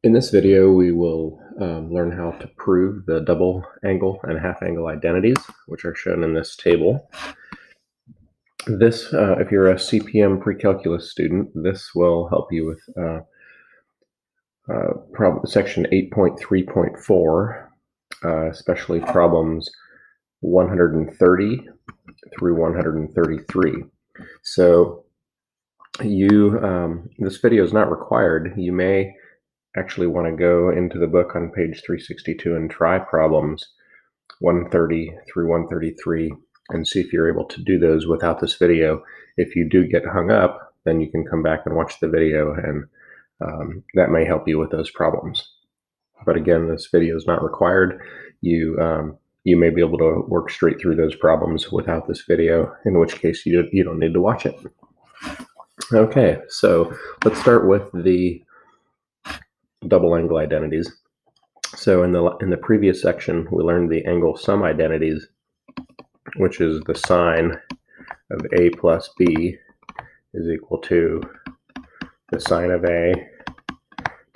In this video, we will learn how to prove the double angle and half angle identities, which are shown in this table. This, if you're a CPM pre-calculus student, this will help you with section 8.3.4, especially problems 130 through 133. So this video is not required. You may actually want to go into the book on page 362 and try problems 130 through 133 and see if you're able to do those without this video. If you do get hung up, then you can come back and watch the video, and that may help you with those problems. But again, this video is not required. You may be able to work straight through those problems without this video, in which case you don't need to watch it. Okay, so let's start with the double angle identities. So in the previous section, we learned the angle sum identities, which is the sine of A plus B is equal to the sine of A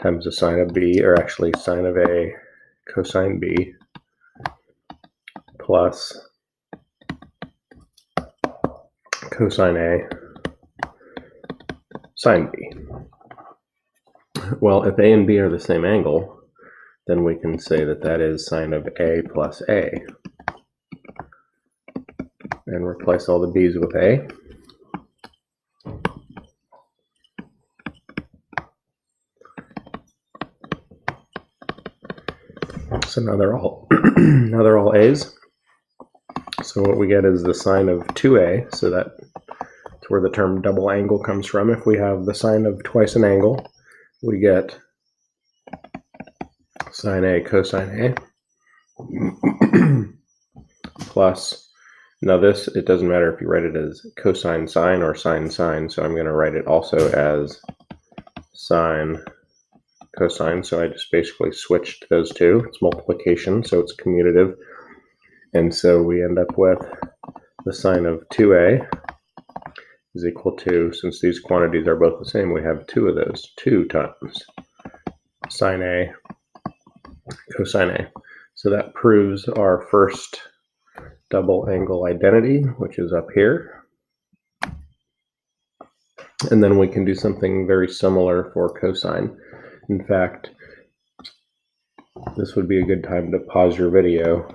times the sine of B, or actually sine of A cosine B, plus cosine A sine B. Well, if A and B are the same angle, then we can say that that is sine of A plus A. And replace all the B's with A. So now they're all now they're all A's. So what we get is the sine of 2A, so that's where the term double angle comes from. If we have the sine of twice an angle, we get sine A cosine A plus, now this, it doesn't matter if you write it as cosine sine or sine sine, so I'm going to write it also as sine cosine, so I just basically switched those two. It's multiplication, so it's commutative, and so we end up with the sine of 2A is equal to, since these quantities are both the same, we have two of those, 2 times sine A cosine A. So that proves our first double angle identity, which is up here. And then we can do something very similar for cosine. In fact, this would be a good time to pause your video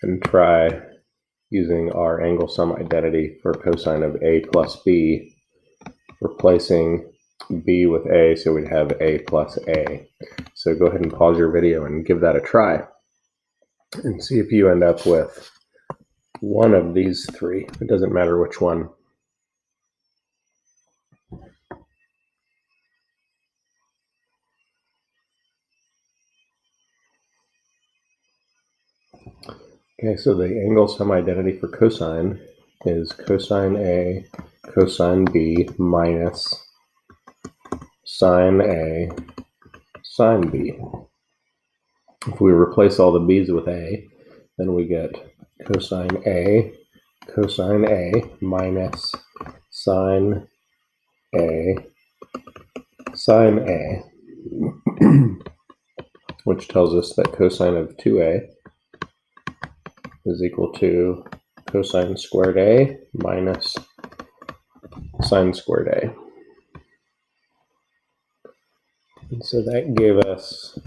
and try using our angle sum identity for cosine of A plus B, replacing B with A, so we'd have A plus A. So go ahead and pause your video and give that a try and see if you end up with one of these three. It doesn't matter which one. Okay, so the angle sum identity for cosine is cosine A cosine B minus sine A sine B. If we replace all the B's with A, then we get cosine A minus sine A sine A, which tells us that cosine of 2A is equal to cosine squared A minus sine squared A. And so that gave us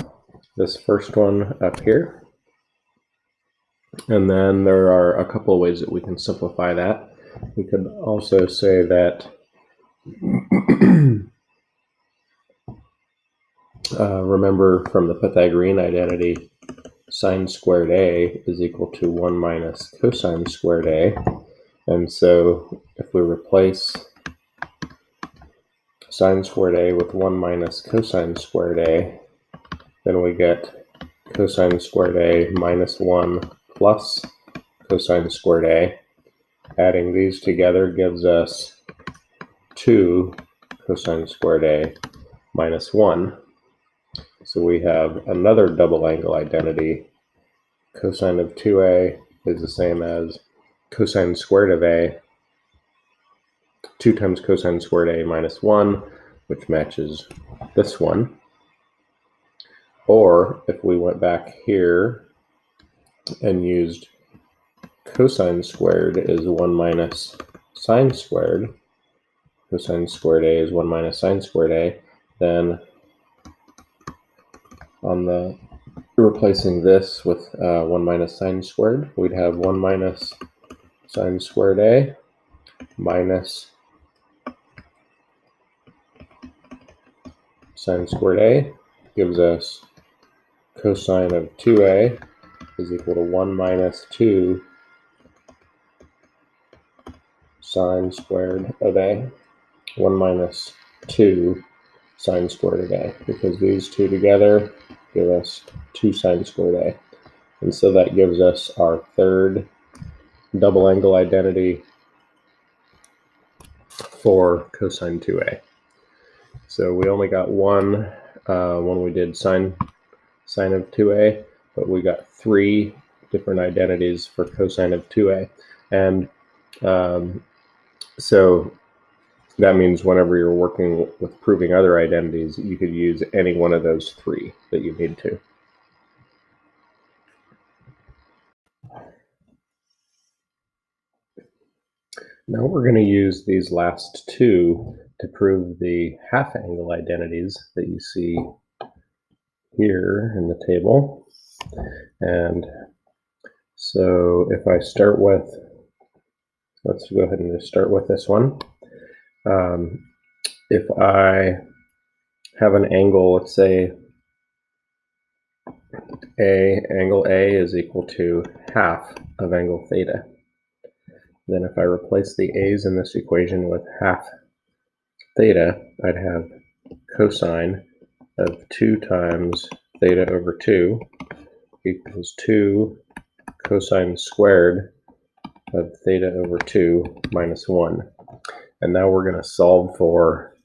this first one up here. And then there are a couple of ways that we can simplify that. We could also say that remember from the Pythagorean identity, sine squared A is equal to 1 minus cosine squared A. And so if we replace sine squared A with 1 minus cosine squared A, then we get cosine squared A minus 1 plus cosine squared A. Adding these together gives us 2 cosine squared A minus 1. So we have another double angle identity. Cosine of 2A is the same as cosine squared of A, 2 times cosine squared A minus 1, which matches this one. Or if we went back here and used cosine squared is 1 minus sine squared, cosine squared A is 1 minus sine squared A, then on the replacing this with 1 minus sine squared, we'd have 1 minus sine squared A minus sine squared A gives us cosine of 2A is equal to 1 minus 2 sine squared of A, 1 minus 2 sine squared of A, because these two together give us 2 sine squared A. And so that gives us our third double angle identity for cosine 2A. So we only got one when we did sine of 2A, but we got 3 different identities for cosine of 2A. And so that means whenever you're working with proving other identities, you could use any one of those 3 that you need to. Now we're going to use these last 2 to prove the half angle identities that you see here in the table. And so if I start with, let's go ahead and just start with this one. If I have an angle, let's say angle A is equal to half of angle theta. Then if I replace the A's in this equation with half theta, I'd have cosine of 2 times theta over 2 equals 2 cosine squared of theta over 2 minus 1. And now we're going to solve for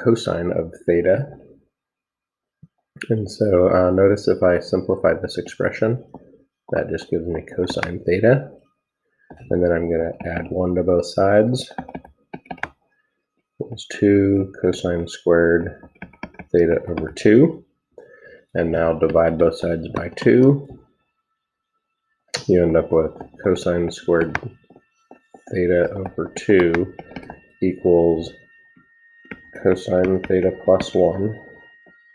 cosine of theta. And so notice if I simplify this expression, that just gives me cosine theta. And then I'm going to add 1 to both sides. Equals 2 cosine squared theta over 2. And now divide both sides by 2. You end up with cosine squared theta over 2 equals cosine theta plus 1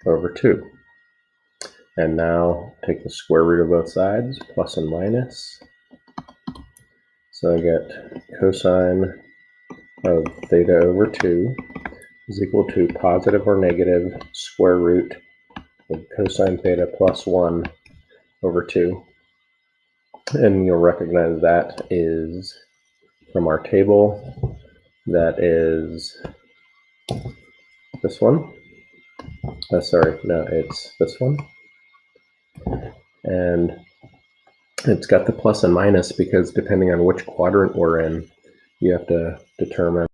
over 2. And now take the square root of both sides, plus and minus. So I get cosine of theta over 2 is equal to positive or negative square root of cosine theta plus 1 over 2. And you'll recognize that is from our table. That is this one. Sorry, no, it's this one. And it's got the plus and minus because depending on which quadrant we're in, you have to determine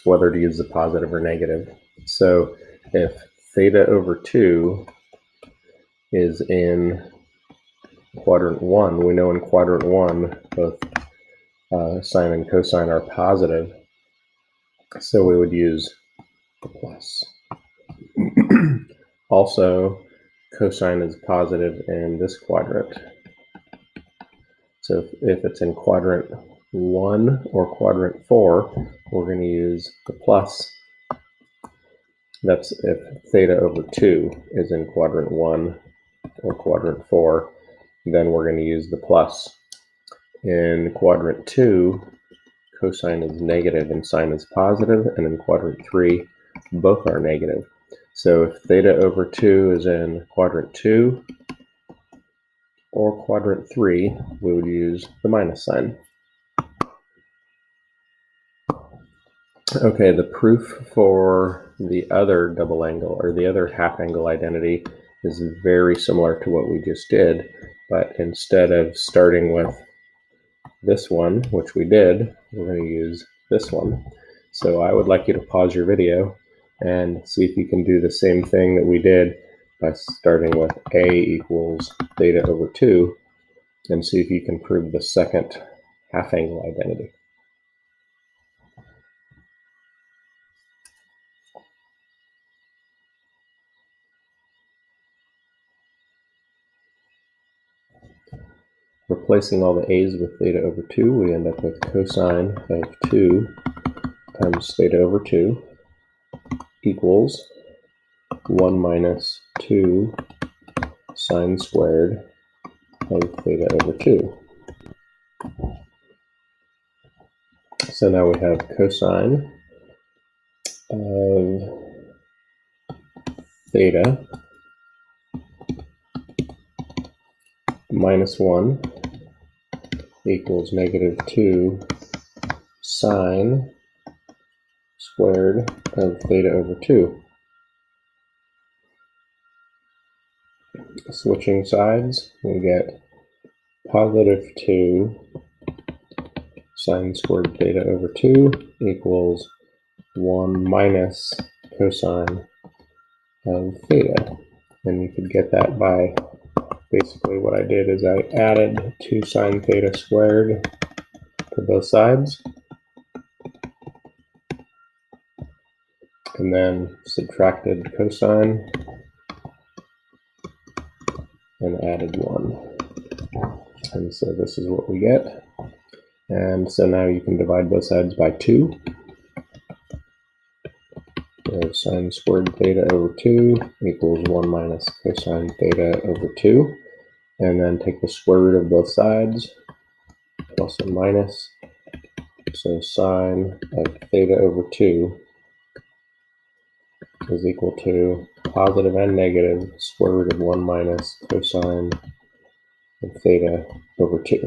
whether to use the positive or negative. So if theta over 2 is in quadrant 1, we know in quadrant 1 both sine and cosine are positive, so we would use the plus. Also, cosine is positive in this quadrant. So if it's in quadrant 1 or quadrant 4, we're going to use the plus. That's if theta over 2 is in quadrant 1 or quadrant 4, then we're going to use the plus. In quadrant 2, cosine is negative and sine is positive, and in quadrant 3, both are negative. So if theta over 2 is in quadrant 2 or quadrant 3, we would use the minus sign. Okay, the proof for the other double angle, or the other half angle identity, is very similar to what we just did, but instead of starting with this one, which we did, we're going to use this one. So I would like you to pause your video and see if you can do the same thing that we did by starting with A equals theta over 2, and see if you can prove the second half angle identity. replacing all the a's with theta over 2, we end up with cosine of 2 times theta over 2 equals 1 minus 2 sine squared of theta over 2. So now we have cosine of theta minus 1 equals negative 2 sine squared of theta over 2. Switching sides, we get positive 2 sine squared theta over 2 equals 1 minus cosine of theta. And you could get that by basically what I did is I added 2 sine theta squared to both sides, and then subtracted cosine and added 1. And so this is what we get. And so now you can divide both sides by 2. So sine squared theta over 2 equals 1 minus cosine theta over 2. And then take the square root of both sides, plus and minus. So sine of theta over 2 is equal to positive and negative square root of 1 minus cosine of theta over 2.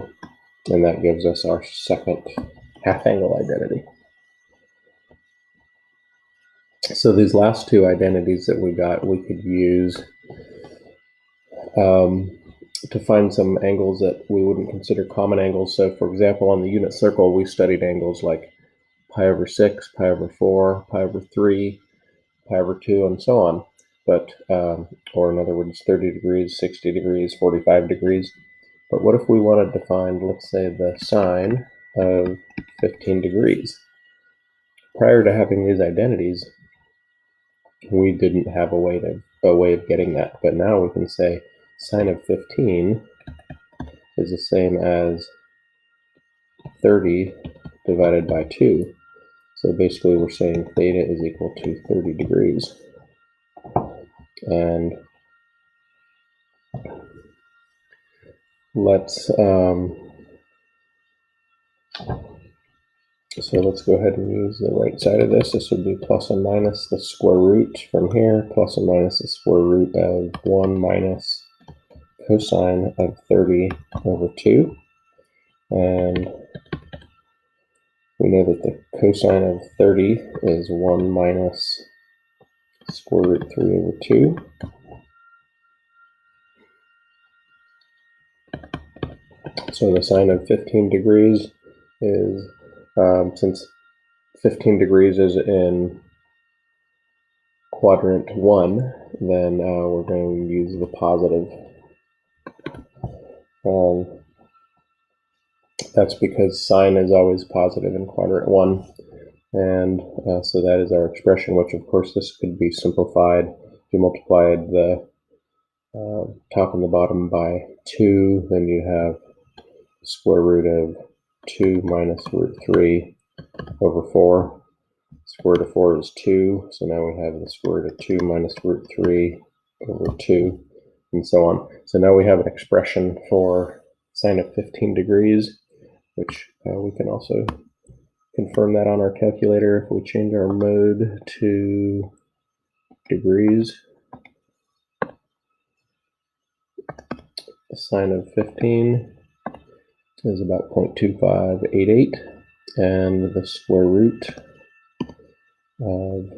And that gives us our second half angle identity. So these last two identities that we got, we could use to find some angles that we wouldn't consider common angles. So for example, on the unit circle, we studied angles like pi over 6, pi over 4, pi over 3, pi over 2, and so on. But, or in other words, 30 degrees, 60 degrees, 45 degrees. But what if we wanted to find, let's say, the sine of 15 degrees? Prior to having these identities, we didn't have a way of getting that. But now we can say sine of 15 is the same as 30 divided by 2. So basically we're saying theta is equal to 30 degrees. And let's go ahead and use the right side of this. This would be plus and minus the square root from here, plus and minus the square root of 1 minus cosine of 30 over 2. And we know that the cosine of 30 is 1 minus square root 3 over 2. So the sine of 15 degrees is, since 15 degrees is in quadrant 1, then we're going to use the positive. That's because sine is always positive in quadrant 1. And so that is our expression, which of course this could be simplified. If you multiplied the top and the bottom by 2, then you have square root of 2 minus root 3 over 4. Square root of 4 is 2, so now we have the square root of 2 minus root 3 over 2, and so on. So now we have an expression for sine of 15 degrees, which we can also confirm that on our calculator if we change our mode to degrees. The sine of 15 is about 0.2588, and the square root of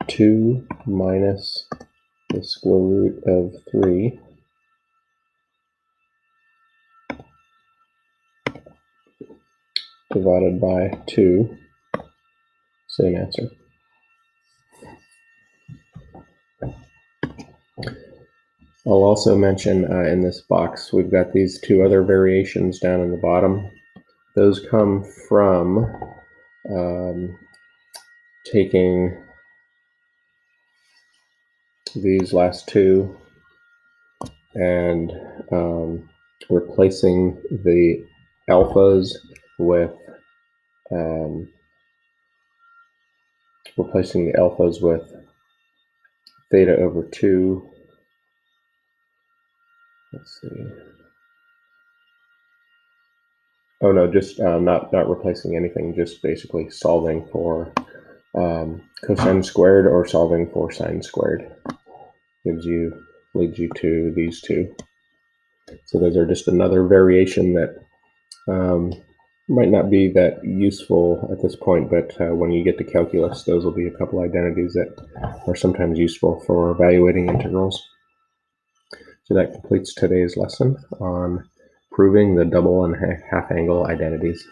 2 minus the square root of 3 divided by 2, same answer. I'll also mention in this box, we've got these two other variations down in the bottom. Those come from taking these last two and replacing the alphas with theta over 2. Let's see. Oh no, just not replacing anything, just basically solving for cosine squared or solving for sine squared. Leads you to these two. So those are just another variation that might not be that useful at this point, but when you get to calculus, those will be a couple identities that are sometimes useful for evaluating integrals. So that completes today's lesson on proving the double and half angle identities.